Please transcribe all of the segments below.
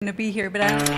To be here, but I don't.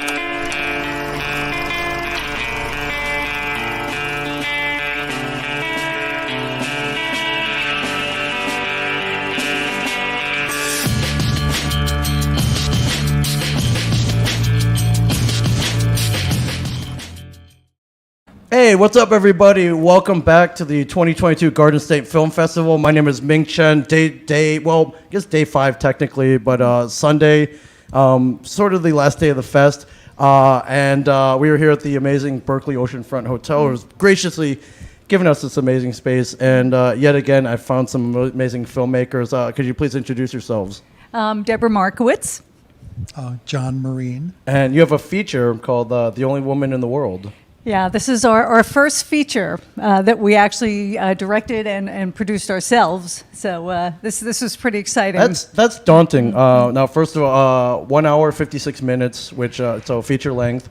Hey, what's up, everybody? Welcome back to the 2022 Garden State Film Festival. My name is Ming Chen. Day 5 technically, but Sunday, sort of the last day of the fest. And we were here at the amazing Berkeley Oceanfront Hotel. It was graciously giving us this amazing space. And yet again, I found some amazing filmmakers. Could you please introduce yourselves? Debra Markowitz. John Marean. And you have a feature called The Only Woman in the World. Yeah, this is our first feature that we actually directed and produced ourselves. So this is pretty exciting. That's daunting. Now, first of all, 1 hour, 56 minutes, which so feature length.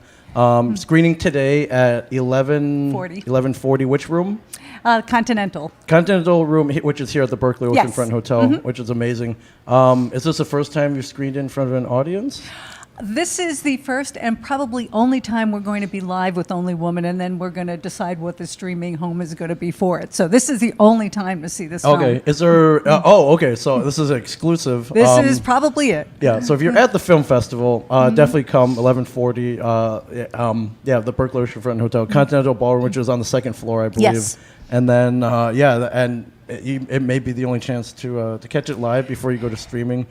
Screening today at 11:40. Which room? Continental. Continental room, which is here at the Berkeley Yes. Oceanfront Hotel, which is amazing. Is this the first time you've screened in front of an audience? This is the first and probably only time we're going to be live with Only Woman, and then we're going to decide what the streaming home is going to be for it. So this is the only time to see this film. Okay. Is there? Okay. So this is exclusive. This is probably it. Yeah. So if you're at the film festival, definitely come 11:40. The Berkeley Oceanfront Hotel, Continental Ballroom, which is on the second floor, I believe. Yes. And then it may be the only chance to catch it live before you go to streaming.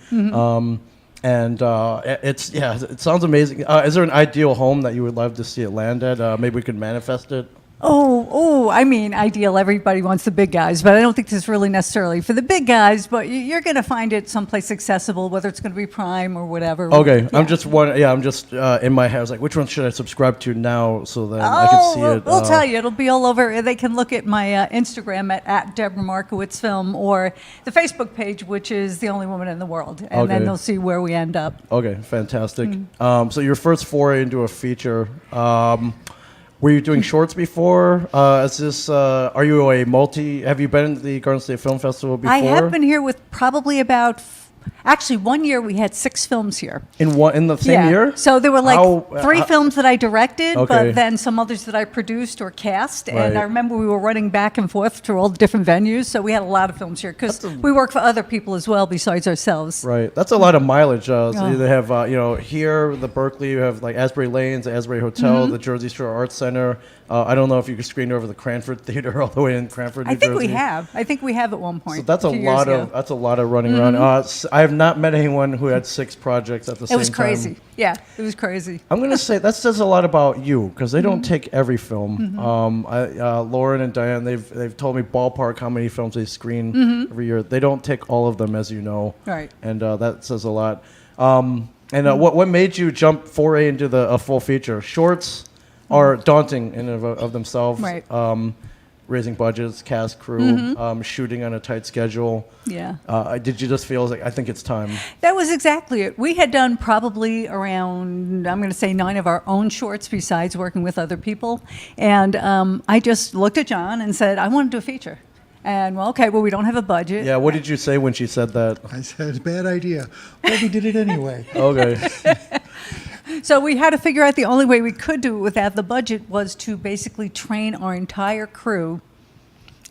It sounds amazing. Is there an ideal home that you would love to see it land at? Maybe we could manifest it. I mean, ideal. Everybody wants the big guys, but I don't think this is really necessarily for the big guys. But you're going to find it someplace accessible, whether it's going to be Prime or whatever. Okay, Yeah. I'm just in my head. I was like, which one should I subscribe to now so that I can see it? We'll tell you. It'll be all over. They can look at my Instagram at Debra Markowitz Film or the Facebook page, which is The Only Woman in the World, and then they'll see where we end up. Okay, fantastic. So your first foray into a feature. Were you doing shorts before? Are you a have you been to the Garden State Film Festival before? I have been here with probably about, actually 1 year we had 6 films here. In the same year? So there were three films that I directed, Okay. but then some others that I produced or cast. Right. And I remember we were running back and forth to all the different venues. So we had a lot of films here because we work for other people as well besides ourselves. Right. That's a lot of mileage. So they have, here, the Berkeley, you have like Asbury Lanes, the Asbury Hotel, the Jersey Shore Arts Center. I don't know if you could screen over the Cranford Theater all the way in Cranford, New Jersey. I think we have at one point. So that's a lot of running around. I have not met anyone who had 6 projects at the same time. It was crazy. Yeah, it was crazy. I'm going to say that says a lot about you because they don't take every film. Lauren and Diane, they've told me ballpark how many films they screen every year. They don't take all of them, as you know. Right. And that says a lot. What made you jump foray into a full feature? Shorts are daunting in and of themselves. Right. Raising budgets, cast, crew, shooting on a tight schedule. Yeah. Did you just feel like, I think it's time? That was exactly it. We had done probably around, I'm going to say 9 of our own shorts besides working with other people. And I just looked at John and said, I want to do a feature. And, we don't have a budget. Yeah, what did you say when she said that? I said, bad idea. Well, we did it anyway. Okay. So we had to figure out the only way we could do it without the budget was to basically train our entire crew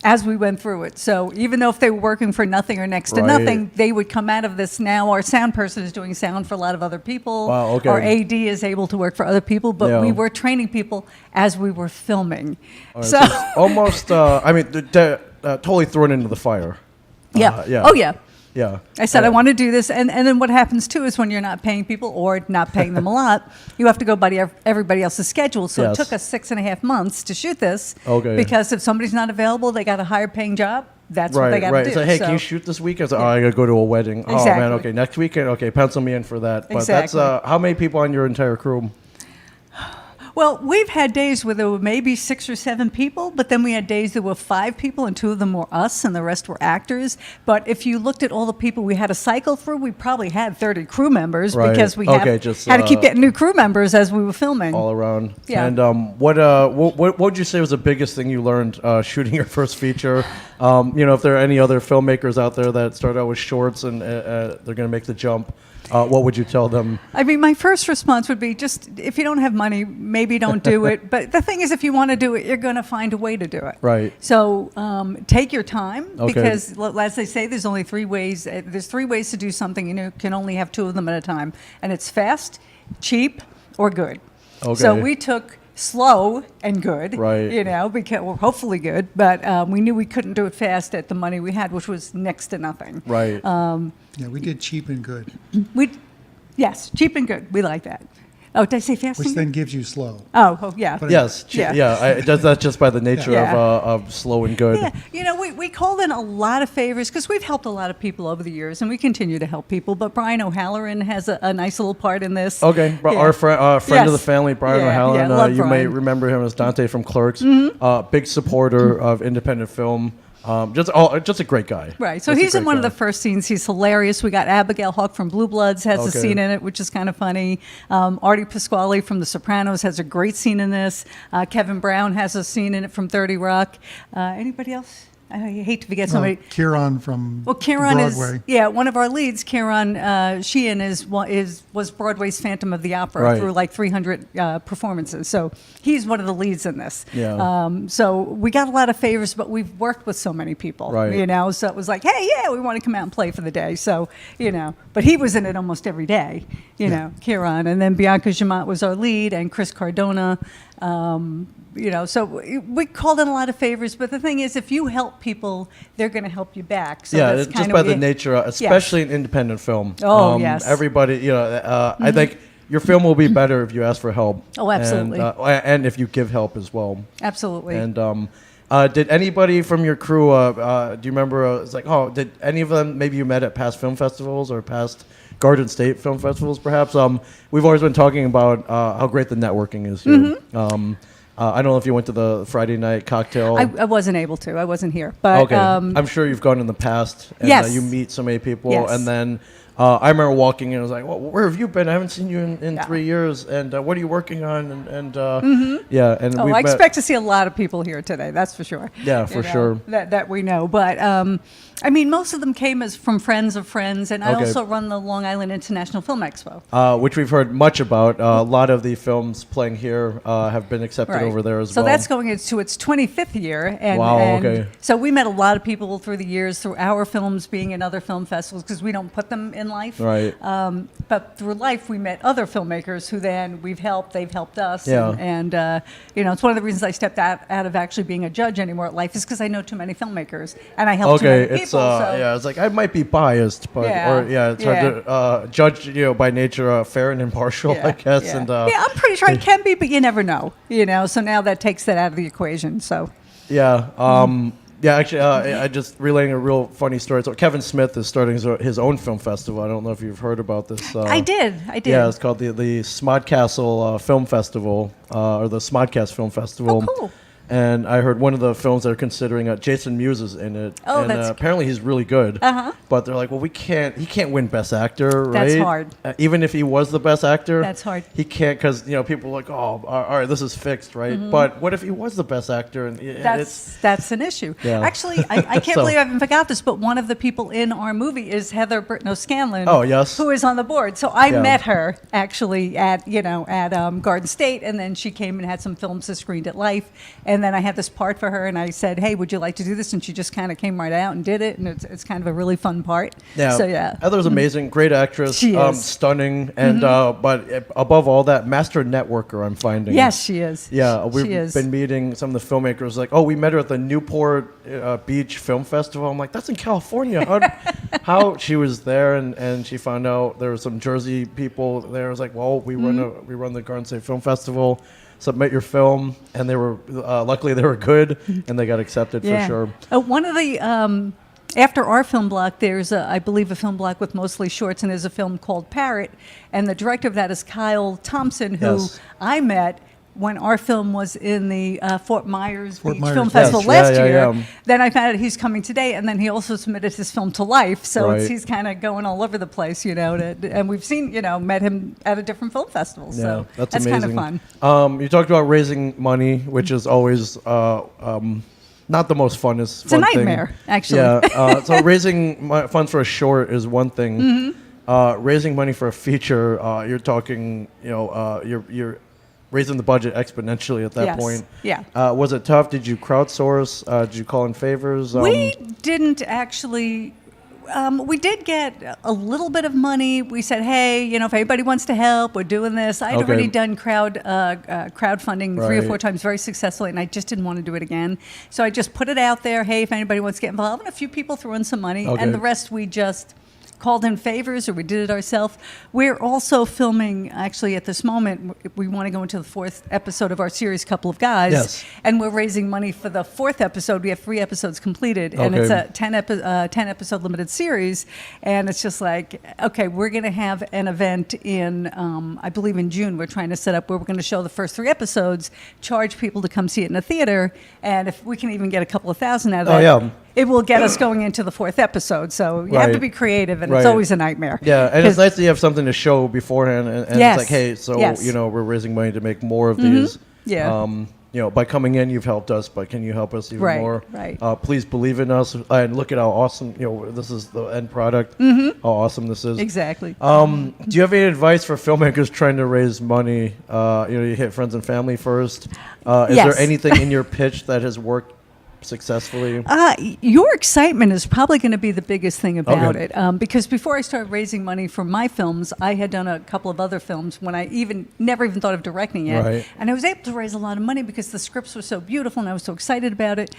as we went through it. So even though if they were working for nothing or next to nothing, they would come out of this. Now our sound person is doing sound for a lot of other people. Wow, okay. Our AD is able to work for other people, but we were training people as we were filming. Right, so it's almost, totally thrown into the fire. Yeah. Yeah. Oh, yeah. Yeah. I said, I want to do this. And then what happens, too, is when you're not paying people or not paying them a lot, you have to go by everybody else's schedule. So It took us 6.5 months to shoot this. Okay. Because if somebody's not available, they got a higher paying job. That's what they got to do. So, hey, can you shoot this weekend? So, I got to go to a wedding. Exactly. Oh, man, okay, next weekend? Okay, pencil me in for that. But Exactly. that's, how many people on your entire crew? Well, we've had days where there were maybe 6 or 7 people, but then we had days there were 5 people, and 2 of them were us, and the rest were actors. But if you looked at all the people we had to cycle through, we probably had 30 crew members because we had to keep getting new crew members as we were filming. All around. Yeah. And what would you say was the biggest thing you learned shooting your first feature? If there are any other filmmakers out there that start out with shorts and they're going to make the jump. what would you tell them? I mean, my first response would be just if you don't have money, maybe don't do it. But the thing is, if you want to do it, you're going to find a way to do it. Right. So take your time Okay. because, as they say, there's only three ways. There's three ways to do something, and you can only have two of them at a time. And it's fast, cheap, or good. Okay. So we took slow and good, Right. because well, hopefully good, but we knew we couldn't do it fast at the money we had, which was next to nothing. Right. Yeah, we did cheap and good, Yes, cheap and good. We like that. Oh, did I say fast? which and then good? gives you slow. Oh, yeah. But- Yes. Yeah. It does that just by the nature Yeah. of slow and good. Yeah, we called in a lot of favors because we've helped a lot of people over the years, and we continue to help people. But Brian O'Halloran has a nice little part in this. Okay, Yeah. our friend of the Yes. family, Brian Yeah, O'Halloran. yeah, love You may Brian. remember him as Dante from Clerks. Big supporter of independent film. Just a great guy. Right. So Just a he's in great one of guy. the first scenes. He's hilarious. We got Abigail Hawke from Blue Bloods has a Okay. scene in it, which is kind of funny. Artie Pasquale from The Sopranos has a great scene in this. Kevin Brown has a scene in it from 30 Rock. Anybody else? I hate to forget somebody. Kieran from Well, Kieran Broadway. is one of our leads. Kieran Sheehan was Broadway's Phantom of the Opera Right. through like 300 performances. So he's one of the leads in this. Yeah. So we got a lot of favors, but we've worked with so many people. Right. So it was like, hey, yeah, we want to come out and play for the day. So but he was in it almost every day. Kieran, and then Bianca Jamont was our lead, and Chris Cardona. So we called in a lot of favors, but the thing is, if you help people, they're going to help you back. So that's it's kind just of by the nature, especially in independent film. Oh, yes. Everybody, I think your film will be better if you ask for help. Oh, absolutely. And if you give help as well. Absolutely. And did anybody from your crew, do you remember, it's like, did any of them, maybe you met at past film festivals or past Garden State film festivals, perhaps? We've always been talking about how great the networking is here. I don't know if you went to the Friday night cocktail. I wasn't able to. I wasn't here. But Okay. I'm sure you've gone in the past. And, Yes. you meet so many people. Yes. And then I remember walking in and I was like, well, where have you been? I haven't seen you in Yeah. 3 years. And what are you working on? And yeah. And I we've met. expect to see a lot of people here today. That's for sure. Yeah, for sure. That we know. But most of them came as from friends of friends, and I Okay. also run the Long Island International Film Expo. Which we've heard much about. A lot of the films playing here have been accepted Right. over there as so well. that's going into its 25th year. And, Wow, and okay. So we met a lot of people through the years, through our films being in other film festivals, because we don't put them in life. Right. But through life, we met other filmmakers who then we've helped, they've helped us. Yeah. And it's one of the reasons I stepped out of actually being a judge anymore at life is because I know too many filmmakers and I help too many people. It's like I might be biased, but Yeah. it's hard to judge by nature fair and impartial, I guess. Yeah. And I'm pretty sure it can be, but you never know. So now that takes that out of the equation. So actually, I just relaying a real funny story. So Kevin Smith is starting his own film festival. I don't know if you've heard about this. I did. Yeah, it's called the Smodcastle Film Festival, or the Smodcast Film Festival. Oh, cool. And I heard one of the films they're considering, Jason Mewes is in it. Oh, and that's apparently he's really good. Uh-huh. But they're like, well, he can't win Best Actor, right? That's hard. Even if he was the Best Actor. That's hard. He can't, because, people are like, oh, all right, this is fixed, right? Mm-hmm. But what if he was the Best Actor? And That's an issue. Yeah. Actually, I can't So- believe I haven't forgot this, but one of the people in our movie is Heather Britton O'Scanlan. Oh, yes. Who is on the board. So I Yeah. met her actually at Garden State, and then she came and had some films to screened at Life, and then I had this part for her, and I said, hey, would you like to do this? And she just kind of came right out and did it, and it's kind of a really fun part. Yeah. So yeah. Heather's amazing, great actress, She is. stunning, and but above all that, master networker. I'm finding. Yes, she is. Yeah, She we've is. been meeting some of the filmmakers. Like, we met her at the Newport Beach Film Festival. I'm like, that's in California. How she was there, and she found out there were some Jersey people there. I was like, well, we run the Garden State Film Festival. Submit your film, and they were luckily they were good, and they got accepted for sure. One of the after our film block, there's I believe a film block with mostly shorts, and there's a film called Parrot, and the director of that is Kyle Thompson, who Yes. I met when our film was in the Fort Myers Beach Myers Film Beach. Festival Yes, last yeah, year. yeah. Then I found out he's coming today, and then he also submitted his film to Life, so Right. he's kind of going all over the place, and we've seen, met him at a different film festival, Yeah, so that's kind amazing. of fun. You talked about raising money, which is always not the most funnest. It's a fun thing. nightmare, actually. Yeah. So raising funds for a short is one thing. raising money for a feature, you're talking, you're raising the budget exponentially at that Yes. point. Yeah. Was it tough? Did you crowdsource? Did you call in favors? We didn't actually. We did get a little bit of money. We said, hey, if anybody wants to help, we're doing this. I'd Okay. already done crowdfunding 3 or 4 Right. times very successfully, and I just didn't want to do it again. So I just put it out there, hey, if anybody wants to get involved, and a few people threw in some money, Okay. and the rest we just called in favors or we did it ourselves. We're also filming, actually, at this moment, we want to go into the 4th episode of our series, Couple of Guys. Yes. And we're raising money for the 4th episode. We have 3 episodes completed, and Okay. it's a 10 episode limited series. And it's just like, okay, we're going to have an event in, I believe in June, we're trying to set up where we're going to show the first 3 episodes, charge people to come see it in a theater, and if we can even get a couple of thousand out of that, yeah. it will get us going into the 4th episode. So you have to Right. be creative, and it's Right. always a nightmare. Yeah, and 'Cause- it's nice that you have something to show beforehand, and Yes. it's like, hey, so Yes. we're raising money to make more of these. Yeah. By coming in, you've helped us, but can you help us even Right, more? right. Please believe in us, and look at how awesome this is the end product. How awesome this is. Exactly. Do you have any advice for filmmakers trying to raise money? You hit friends and family first. Is Yes. there anything in your pitch that has worked successfully? Your excitement is probably going to be the biggest thing about Okay. it. Because before I started raising money for my films, I had done a couple of other films when I never even thought of directing yet. Right. And I was able to raise a lot of money because the scripts were so beautiful and I was so excited about it.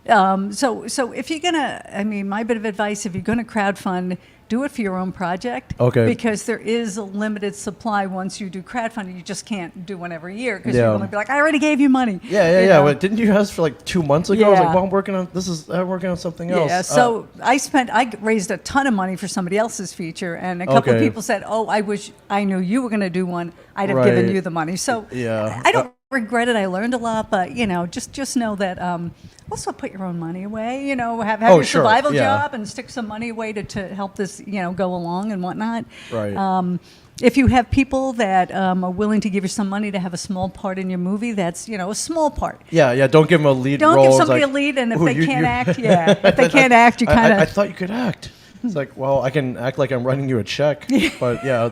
So if you're going to, my bit of advice, if you're going to crowdfund, do it for your own project. Okay. Because there is a limited supply once you do crowdfunding. You just can't do one every year because Yeah. you're going to be like, I already gave you money. Yeah. You know? Well, didn't you ask for like 2 months ago? I was like, Yeah. well, I'm working on something else. Yeah, so I raised a ton of money for somebody else's feature, and a couple of Okay. people said, "Oh, I wish I knew you were going to do one. I'd have Right. given you the money." So Yeah. I don't regret it. I learned a lot, but just know that also put your own money away. Have Oh, your sure, survival yeah. job and stick some money away to help this go along and whatnot. Right. If you have people that are willing to give you some money to have a small part in your movie, that's a small part. Yeah. Don't give them a lead Don't role. give It's somebody like, a lead, and if "Ooh, they you- can't you-" act, if they can't act, you kind I of. thought you could act. It's like, well, I can act like I'm writing you a check, but Yeah.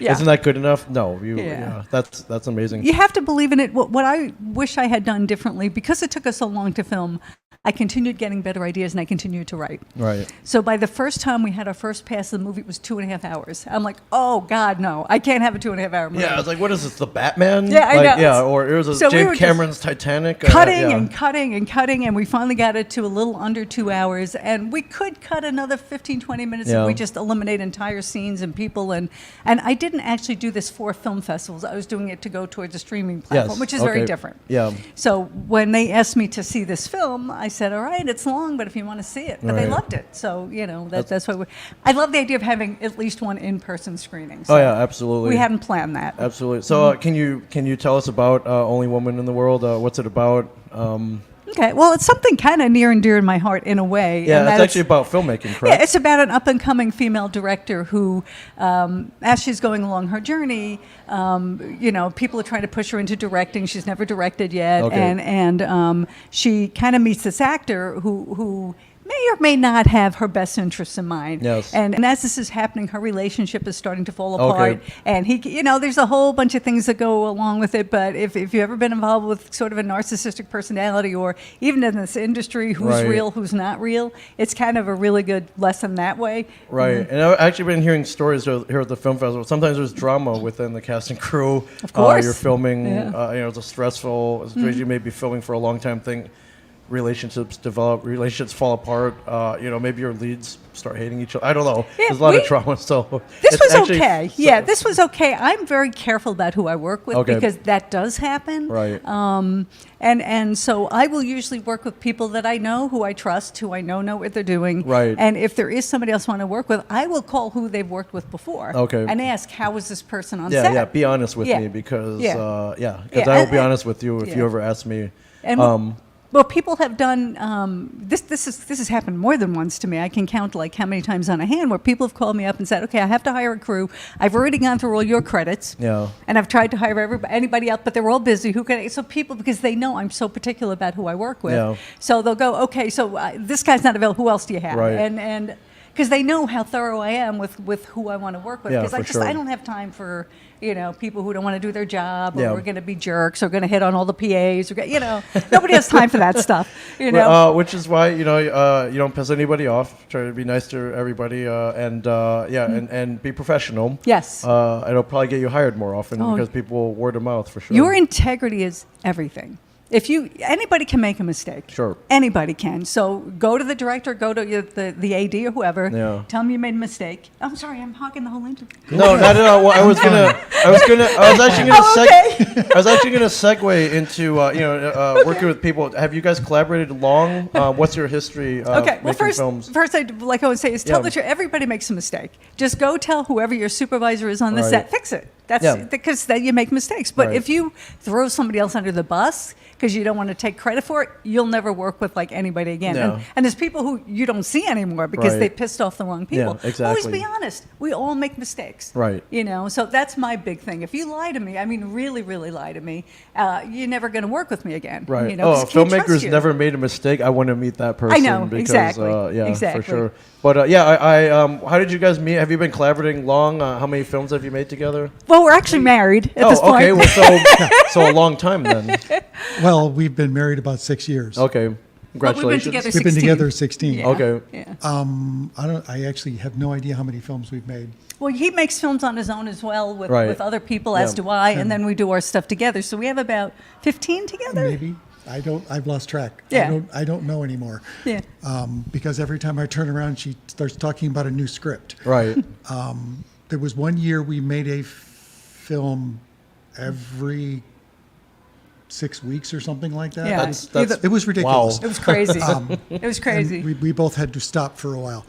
Isn't that good enough? No, Yeah. that's amazing. You have to believe in it. What I wish I had done differently, because it took us so long to film, I continued getting better ideas and I continued to write. Right. So by the first time we had our first pass of the movie, it was 2.5 hours. I'm like, oh God, no, I can't have a 2.5 hour movie. Yeah, I was like, what is this, the Batman? Yeah, I know. Yeah, or it was a So we were James just Cameron's Titanic. Cutting yeah. and cutting and cutting, and we finally got it to a little under 2 hours. And we could cut another 15, 20 minutes Yeah. if we just eliminate entire scenes and people. And I didn't actually do this for film festivals. I was doing it to go towards a streaming platform, Yes, which is okay. very different. Yeah. So when they asked me to see this film, I said, all right, it's long, but if you want to see it. But they Right. loved it. So, that's why I love the idea of having at least one in-person screening. Oh So yeah, absolutely. we hadn't planned that. Absolutely. So can you tell us about Only Woman in the World? What's it about? Okay, well, it's something kind of near and dear in my heart in a way. Yeah, and it's that actually about filmmaking, Yeah, correct? it's about an up-and-coming female director who, as she's going along her journey, people are trying to push her into directing. She's never directed yet, Okay. and she kind of meets this actor who may or may not have her best interests in mind. Yes. And as this is happening, her relationship is starting to fall Okay. apart. And there's a whole bunch of things that go along with it. But if you've ever been involved with sort of a narcissistic personality, or even in this industry, who's Right. real, who's not real, it's kind of a really good lesson that way. Right, and I've actually been hearing stories here at the film festival. Sometimes there's drama within the cast and crew. Of course. You're filming, Yeah. it's a stressful situation. You may be filming for a long time thing. Relationships develop, relationships fall apart. Maybe your leads start hating each other. I don't know. Yeah, There's a lot of drama. So This it's was actually- okay. so- Yeah, this was okay. I'm very careful about who I work with Okay. because that does happen. Right. And so I will usually work with people that I know, who I trust, who I know what they're doing. Right. And if there is somebody else I want to work with, I will call who they've worked with before. Okay. And ask, how was this person on Yeah, set? yeah. Be honest with Yeah. me because Yeah. because Yeah, I will and- be honest with you if yeah. you ever ask me. And well, people have done this has happened more than once to me. I can count like how many times on a hand where people have called me up and said, "Okay, I have to hire a crew. I've already gone through all your credits, Yeah. and I've tried to hire anybody else, but they're all busy. Who can?" So people, because they know I'm so particular about who I work with, Yeah. so they'll go, "Okay, so this guy's not available. Who else do you have?" Right. And because they know how thorough I am with who I want to work with. Yeah, Because for sure. I don't have time for people who don't want to do their job or Yeah. are going to be jerks or going to hit on all the PAs or nobody has time for that stuff. Which is why you don't piss anybody off. Try to be nice to everybody, and be professional. Yes. It'll probably get you hired more often Oh. because people word of mouth for sure. Your integrity is everything. Anybody can make a mistake. Sure. Anybody can. So go to the director, go to the AD or whoever. Yeah. Tell them you made a mistake. I'm sorry, I'm hogging the whole interview. No, not at all. Well, I was actually gonna segue into working with people. Have you guys collaborated long? What's your history of Okay. Well, making films? first, like I would say, is tell Yeah. the truth. Everybody makes a mistake. Just go tell whoever your supervisor is on the Right. set, fix it. That's Yeah. because then you make mistakes. But Right. if you throw somebody else under the bus because you don't want to take credit for it, you'll never work with like anybody again. No. And there's people who you don't see anymore because Right. they pissed off the wrong people. Yeah, exactly. Always be honest. We all make mistakes. Right. So that's my big thing. If you lie to me, I mean, really, really lie to me, you're never going to work with me again. Right. 'Cause A I can't trust filmmaker's you. never made a mistake. I want to meet that person. know, because, exactly, yeah, exactly. for sure. But I how did you guys meet? Have you been collaborating long? How many films have you made together? Well, we're actually married at this point. Okay. Well, so a long time then. Well, we've been married about 6 years. Okay. But Congratulations. we've been together We've been 16. together 16. Yeah, Okay. Yeah. I actually have no idea how many films we've made. Well, he makes films on his own as well with, Right. with other people, as Yeah. do I, and then we do our stuff together. So we have about 15 together. Maybe. I've lost track. Yeah. I don't know anymore. Yeah. Because every time I turn around, she starts talking about a new script. Right. There was one year we made a film every 6 weeks or something like that. Yeah. That's It was ridiculous. It was crazy. it was And crazy. we both had to stop for a while.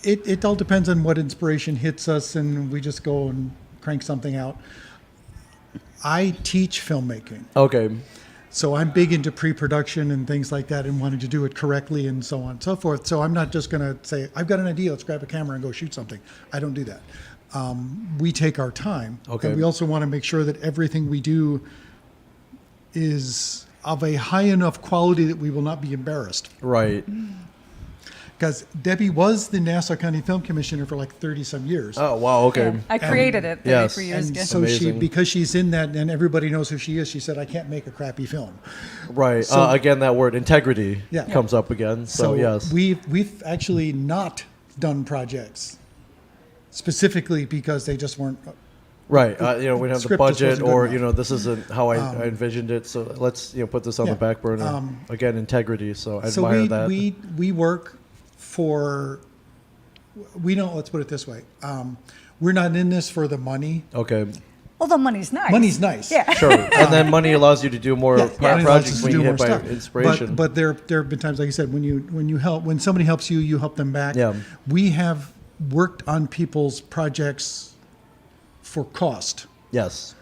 It all depends on what inspiration hits us, and we just go and crank something out. I teach filmmaking, Okay. so I'm big into pre-production and things like that, and wanting to do it correctly and so on and so forth. So I'm not just going to say, I've got an idea, let's grab a camera and go shoot something. I don't do that. We take our time, Okay. and we also want to make sure that everything we do is of a high enough quality that we will not be embarrassed. Right. Because Debbie was the Nassau County Film Commissioner for like 30-some years. Oh wow. Okay. Yeah. I created it Yes. 33 years And ago. so Amazing. because she's in that and everybody knows who she is, she said, I can't make a crappy film. Right. So- Again, that word integrity Yeah. comes up again. So, yes. we've actually not done projects specifically because they just weren't. Right. We don't have the script just budget, wasn't good or enough. this isn't how I envisioned it. So let's put this on the Yeah. back burner. Again, integrity. So I So admire that. we work for. We don't. Let's put it this way. We're not in this for the money. Okay. Although money's nice. Money's nice. Yeah. Sure. And then money allows you to do more Yeah, money allows us projects to when do you more hit by stuff. inspiration. But there have been times, like you said, when somebody helps you, you help them back. Yeah. We have worked on people's projects for cost yes.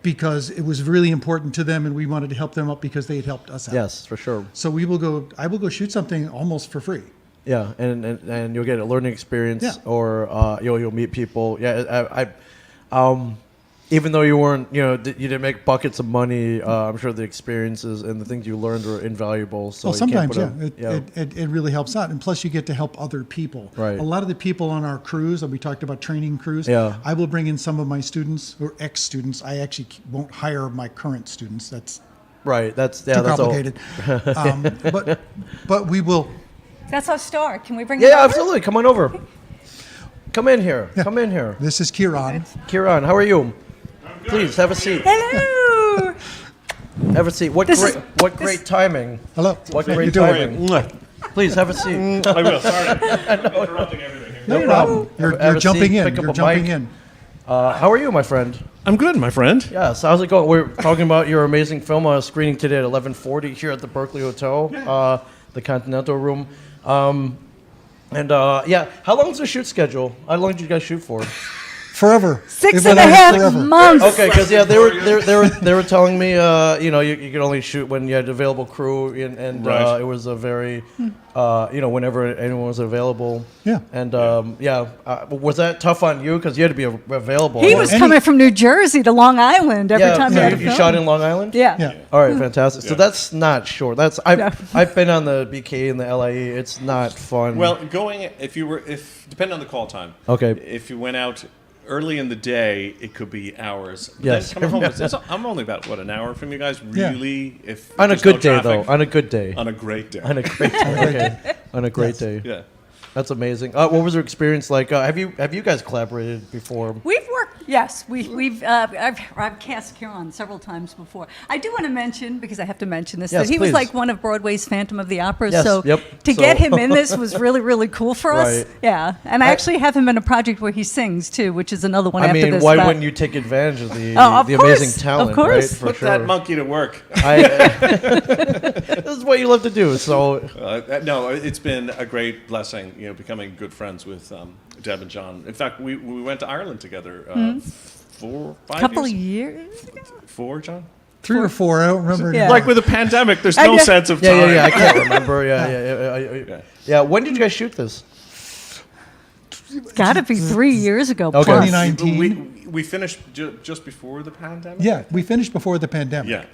because it was really important to them, and we wanted to help them up because they had helped us out. Yes, for sure. So I will go shoot something almost for free. Yeah, and you'll get a learning experience, Yeah. or you'll meet people. Yeah, even though you weren't, you didn't make buckets of money. I'm sure the experiences and the things you learned were invaluable. So Well, you can't sometimes, put it really helps out, and plus you get to help other people. Right. A lot of the people on our crews, and we talked about training crews. Yeah. I will bring in some of my students or ex-students. I actually won't hire my current students. That's right. That's too that's all. complicated. But we will. That's our star. Can we bring it Yeah, over? absolutely. Come on over. Come in here. Come in here. This is Kieran. Kieran, how are you? Please have a seat. Hello. Have a seat. What great timing. Hello. What How you great doing? timing. Please have a seat. I will. Sorry. Interrupting everything here. No problem. You're Have a jumping seat, in. pick up You're a jumping mic. in. How are you, my friend? I'm good, my friend. Yes, how's it going? We're talking about your amazing film screening today at 11:40 here at the Berkeley Hotel, the Continental Room. How long's the shoot schedule? How long did you guys shoot for? Forever. Six It and went a on half forever. months. Okay, because they were telling me you could only shoot when you had available crew and Right. it was a very whenever anyone was available. Yeah. And was that tough on you because you had to be available? He was coming from New Jersey to Long Island every time so he had a you film. shot in Long Island. Yeah. Yeah. All right, fantastic. So Yeah. that's not short. That's I've been on the BK and the LIE. It's not fun. Well, depending on the call time. Okay. If you went out early in the day, it could be hours. But Yes. Then coming home, I'm only about an hour from you guys. Yeah. Really, if on a there's no good day traffic. though. On a good day. On a great day. On a great day. Okay. On a great day. Yeah. That's amazing. What was your experience like? Have you guys collaborated before? We've worked, yes. I've cast Kieran several times before. I do want to mention, because I have to mention this, Yes, that he was please. like one of Broadway's Phantom of the Opera. Yes, So yep. to So- get him in this was really, really cool for us. Right. Yeah. And I actually have him in a project where he sings too, which is another one I after mean, this. why but- wouldn't you take advantage of the Of the course, amazing talent? of course. Right? For Put sure. that monkey to work. This is what you love to do. So No, it's been a great blessing, becoming good friends with Deb and John. In fact, we went to Ireland together 4, 5 couple years. of years ago? 4, John? 3 or 4, I don't remember. Yeah. anymore. Like with a pandemic, there's I no know. sense of time. yeah. I can't remember. Yeah. When did you guys shoot this? It's got to be 3 years ago. Okay. plus. 2019. We finished just before the pandemic? Yeah, we finished before the pandemic. Yeah.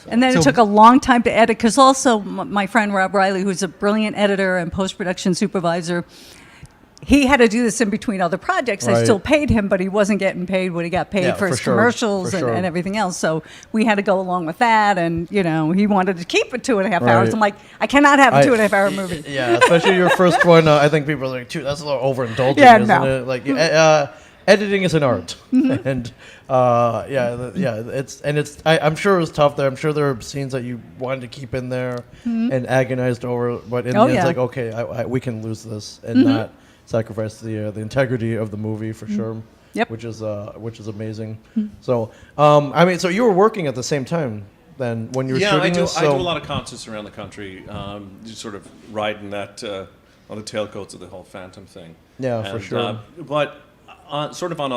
And then So- it took a long time to edit because also my friend Rob Riley, who's a brilliant editor and post-production supervisor, he had to do this in between other projects. I Right. still paid him, but he wasn't getting paid what he got paid Yeah, for his for sure, commercials for sure. and everything else. So we had to go along with that. And, he wanted to keep it 2.5 hours. Right. I'm like, I cannot have a 2.5 hour movie. Yeah, especially your first one. I think people are like, that's a little overindulgent, Yeah, isn't no. it? Like, editing is an art, and I'm sure it was tough there. I'm sure there were scenes that you wanted to keep in there and agonized over, but in the Oh, end, it's yeah. like, okay, we can lose this and not sacrifice the integrity of the movie for sure. Yep. Which is amazing. So, so you were working at the same time then when you were shooting this. I do So a lot of concerts around the country, just sort of riding that on the tailcoats of the whole Phantom thing. Yeah, for sure. But sort of on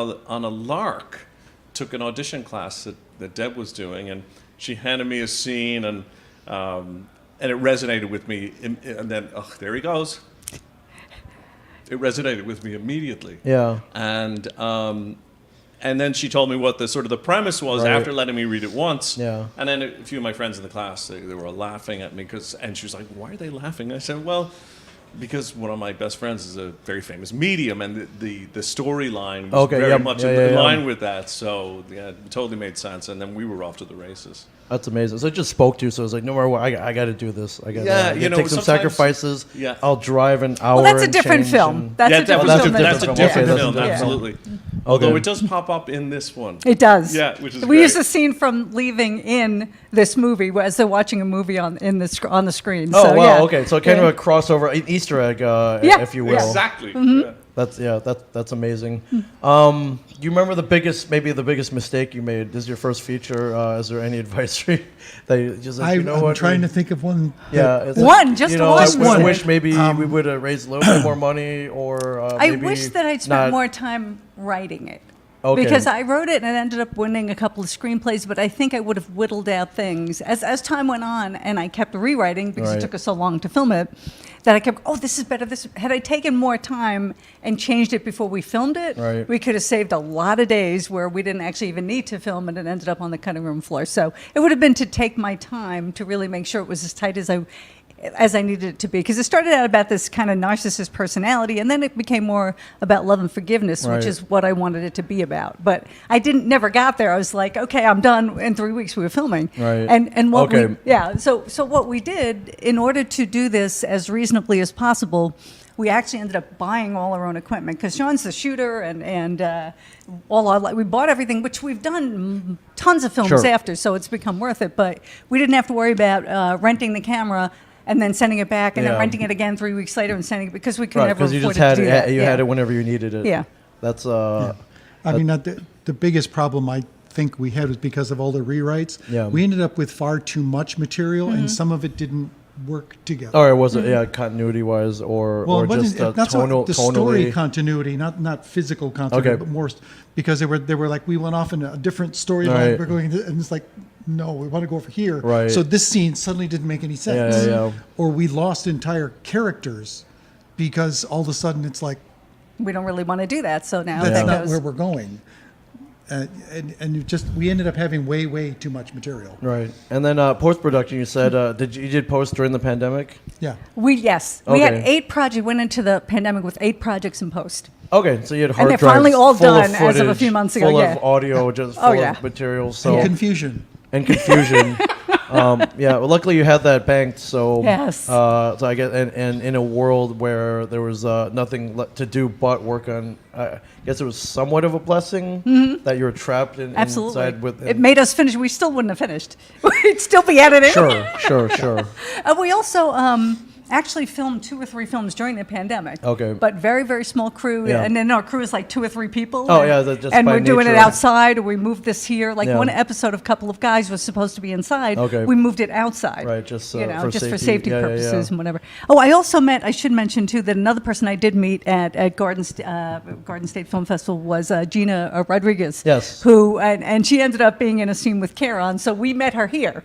a lark, took an audition class that Deb was doing, and she handed me a scene, and it resonated with me. And then, there he goes. It resonated with me immediately. Yeah. And then she told me what the premise was Right. after letting me read it once. Yeah. And then a few of my friends in the class, they were laughing at me and she was like, "Why are they laughing?" I said, "Well, because one of my best friends is a very famous medium, and the storyline was Okay, very yep. much Yeah, in yeah. line with that." So yeah, it totally made sense. And then we were off to the races. That's amazing. So it just spoke to you. So it was like, no matter what, I got to do this. I got Yeah, to you know, take some sometimes- sacrifices. Yeah. I'll drive an hour. Well, that's a and different change film. and- That's Yeah, a different that's a film. different That's a film. different Okay, film, that's a different absolutely. Okay. Although it does pop up in this one. It does. Yeah, which is we great. use a scene from Leaving in this movie as they're watching a movie on the screen. Oh so, wow! yeah. Okay, so kind Yeah. of a crossover, an Easter egg, Yeah, if you will. Exactly. Mm-hmm. Yeah. That's amazing. Do you remember the biggest mistake you made? This is your first feature. Is there any advisory that you just like, I'm trying to think of one. Yeah, it's One, just you know, one. I Just one. wish maybe we would have raised a little bit more money, or I maybe wish that I'd spent not- more time writing it. Okay. Because I wrote it and ended up winning a couple of screenplays, but I think I would have whittled out things as time went on, and I kept rewriting because Right. it took us so long to film it. That I kept, this is better. This had I taken more time and changed it before we filmed it, Right. we could have saved a lot of days where we didn't actually even need to film it and ended up on the cutting room floor. So it would have been to take my time to really make sure it was as tight as I needed it to be. Because it started out about this kind of narcissist personality, and then it became more about love and forgiveness, Right. which is what I wanted it to be about. But I never got there. I was like, okay, I'm done. In 3 weeks we were filming. Right. And what Okay. so what we did in order to do this as reasonably as possible, we actually ended up buying all our own equipment because Sean's the shooter and we bought everything, which we've done tons of films Sure. after, so it's become worth it. But we didn't have to worry about renting the camera and then sending it back and Yeah. then renting it again 3 weeks later and sending it because we could Right, never because you afford just to had do it. that. You Yeah. had it whenever you needed it. Yeah. That's I mean, the biggest problem I think we had was because of all the rewrites. Yeah. We ended up with far too much material, and some of it didn't work together. Or was it continuity wise or it just wasn't, not so tonal, the story tonally? continuity, not physical continuity, Okay. but more because they were like, we went off in a different storyline. Right. We're going, and it's like, no, we want to go over here. Right. So this scene suddenly didn't make any sense. Yeah. Or we lost entire characters because all of a sudden it's like, We don't really want to do that, so now that's that not goes. where we're going. We ended up having way too much material. Right. And then post production, you said you did post during the pandemic? Yeah. We had Okay. 8 projects. Went into the pandemic with 8 projects in post. Okay, so you had hard they're drives finally all full of done as of a footage, few months ago, full yeah. of audio, just Oh, full yeah. of material. So And confusion. and confusion. Well, luckily you had that banked. So Yes. So I guess, and in a world where there was nothing to do but work on, I guess it was somewhat of a blessing that you were trapped Absolutely. inside with. It made us finish. We still wouldn't have finished. We'd still be editing. Sure. We also actually filmed 2 or 3 films during the pandemic. Okay. But very small crew. Yeah. And then our crew is like 2 or 3 people. Oh, and, yeah, that just and by we're doing it nature. outside, or we moved this here. Like Yeah. one episode of Couple of Guys was supposed to be inside. Okay. We moved it outside. Right, just, you know, for just for safety. safety Yeah, yeah, purposes yeah. and whatever. Oh, I also I should mention too, that another person I did meet at Garden State Film Festival was Gina Rodriguez. Yes. Who, and she ended up being in a scene with Karen, so we met her here.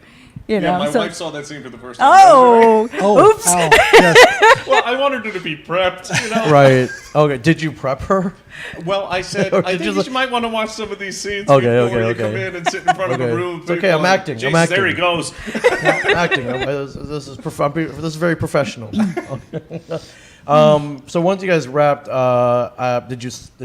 You know, Yeah, my so- wife saw that scene for the first time. Oh, oops. Ow, yes. Well, I wanted her to be prepped, you know. Right. Okay. Did you prep her? Well, I said, Or I did you think look- you might want to watch some of these scenes Okay, before okay, you come okay. in and sit in front of Okay. a room. It's okay, I'm going, acting, I'm Jesus, there he acting." goes. Acting. This is very professional. So once you guys wrapped, did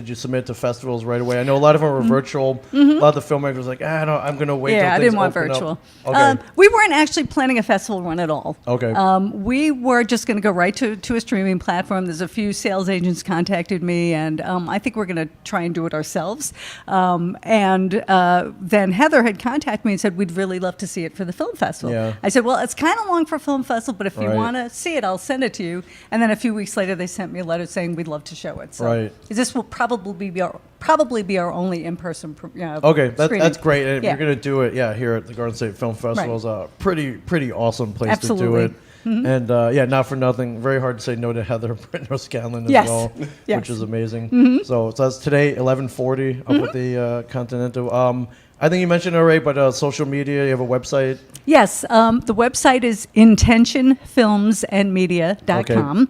you submit to festivals right away? I know a lot of them were virtual. A lot of the filmmakers was like, I'm going to wait. till Yeah, I things didn't want open virtual. up." Okay. We weren't actually planning a festival run at all. Okay. We were just going to go right to a streaming platform. There's a few sales agents contacted me, and I think we're going to try and do it ourselves. Then Heather had contacted me and said, we'd really love to see it for the film festival. Yeah. I said, well, it's kind of long for film festival, but if you Right. want to see it, I'll send it to you. And then a few weeks later, they sent me a letter saying we'd love to show it. So Right. this will probably be our only in-person Okay, screening. that's great. And if Yeah. you're going to do it, here at the Garden State Film Festival is a pretty awesome place Absolutely. to do it. And not for nothing, very hard to say no to Heather Britton O'Scanlan as Yes. well, Yes. which is amazing. So that's today, 11:40, up at the Continental. I think you mentioned it already, but social media, you have a website. Yes, the website is intentionfilmsandmedia.com.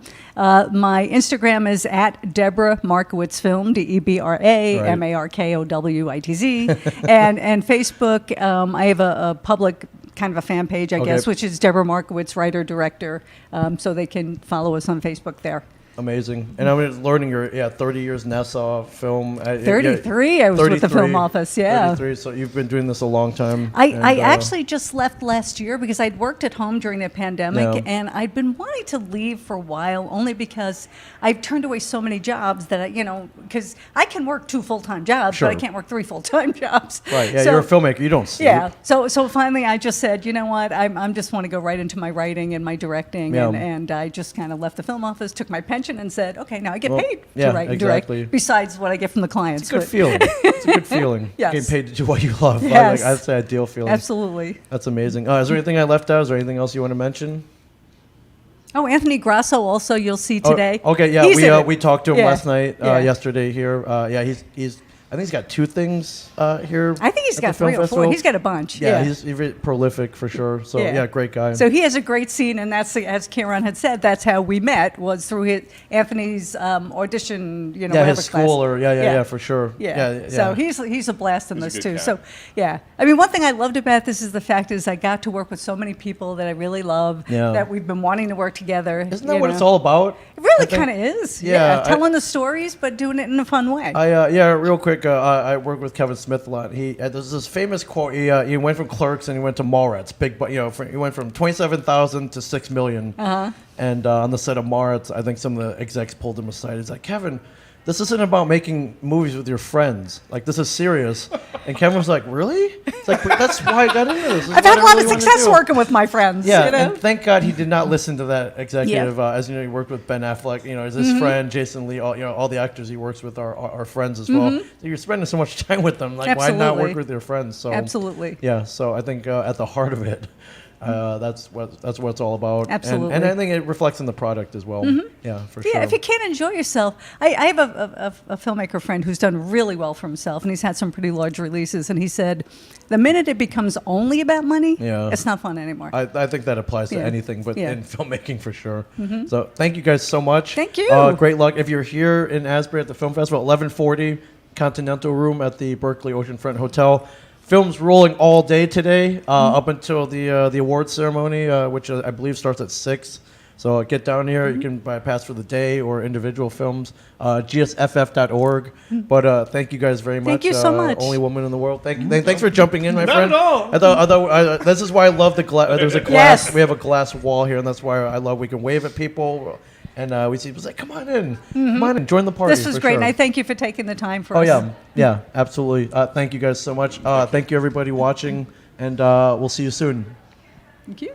My Instagram is at Debra Markowitz Film, Debra Markowitz, and Facebook. I have a public kind of a fan page, I guess, which is Debra Markowitz, writer director. So they can follow us on Facebook there. Amazing. And I'm learning your 30 years Nassau film. 33, I was with the film office, yeah. 33, so you've been doing this a long time. I actually just left last year because I'd worked at home during the pandemic, Yeah. and I'd been wanting to leave for a while only because I've turned away so many jobs that, because I can work 2 full-time jobs, Sure. but I can't work 3 full-time jobs. Right, yeah, So- you're a filmmaker. You don't sleep. Yeah, so finally I just said, you know what, I'm just want to go right into my writing and my directing, Yeah. and I just kind of left the film office, took my pension, and said, okay, now I get Well, paid yeah, to write and exactly. direct, besides what I get from the clients. It's a good but- feeling. It's a good feeling. Yes. Getting paid to do what you love. Yes. I'd say ideal feeling. Absolutely. That's amazing. Is there anything I left out? Is there anything else you want to mention? Oh, Anthony Grasso also you'll see today. Oh, okay, yeah, He's in it. we talked to him Yeah. last night, Yeah. yesterday here. He's I think he's got 2 things here. I think he's at got the film 3 or 4. festival. He's got a bunch. Yeah, he's very prolific for sure. So great guy. So he has a great scene, and that's, as Karen had said, that's how we met, was through Anthony's audition. Whatever his school class. for sure. Yeah. So he's a blast in He's a this good too. cat. So yeah, I mean, one thing I loved about this is the fact is I got to work with so many people that I really love. Yeah. That we've been wanting to work together. Isn't that what it's all about? It really I think- kind of is. Yeah, telling the stories, but doing it in a fun way. Real quick. I work with Kevin Smith a lot. There's this famous quote. He went from Clerks and he went to Mallrats. He went from 27,000 to 6 million. And on the set of Mallrats, I think some of the execs pulled him aside. He's like, Kevin, this isn't about making movies with your friends. Like, this is serious. And Kevin was like, really? It's like, but that's why I got into this. This is I've had what a lot I of really wanna success do. working with my friends. Yeah, You know? and thank God he did not listen to that executive. As you know, he worked with Ben Affleck. His friend Jason Lee. All the actors he works with are friends as well. So you're spending so much time with them. Like, why not Absolutely. work with your friends? So Absolutely. Yeah. So I think at the heart of it, That's what it's all about. Absolutely. And I think it reflects in the product as well. Yeah, for sure. Yeah, if you can't enjoy yourself, I have a filmmaker friend who's done really well for himself, and he's had some pretty large releases. And he said, the minute it becomes only about money, Yeah. it's not fun anymore. I think that applies to Yeah. anything, but Yeah. in filmmaking for sure. So thank you guys so much. Thank you. Great luck. If you're here in Asbury at the film festival, 11:40, Continental Room at the Berkeley Oceanfront Hotel. Films rolling all day today, up until the awards ceremony, which I believe starts at 6. So get down here. You can buy a pass for the day or individual films. GSFF.org. But thank you guys very much. Thank you so much. Only woman in the world. Thanks for jumping in, my Not friend. at all. Although this is why I love the glass. There's a glass. Yes. We have a glass wall here, and that's why I love. We can wave at people, and we see people say, "Come on in, come on in, join the party." This was for great, sure. and I thank you for taking the time for Oh us. yeah, absolutely. Thank you guys so much. Thank you everybody watching, and we'll see you soon. Thank you.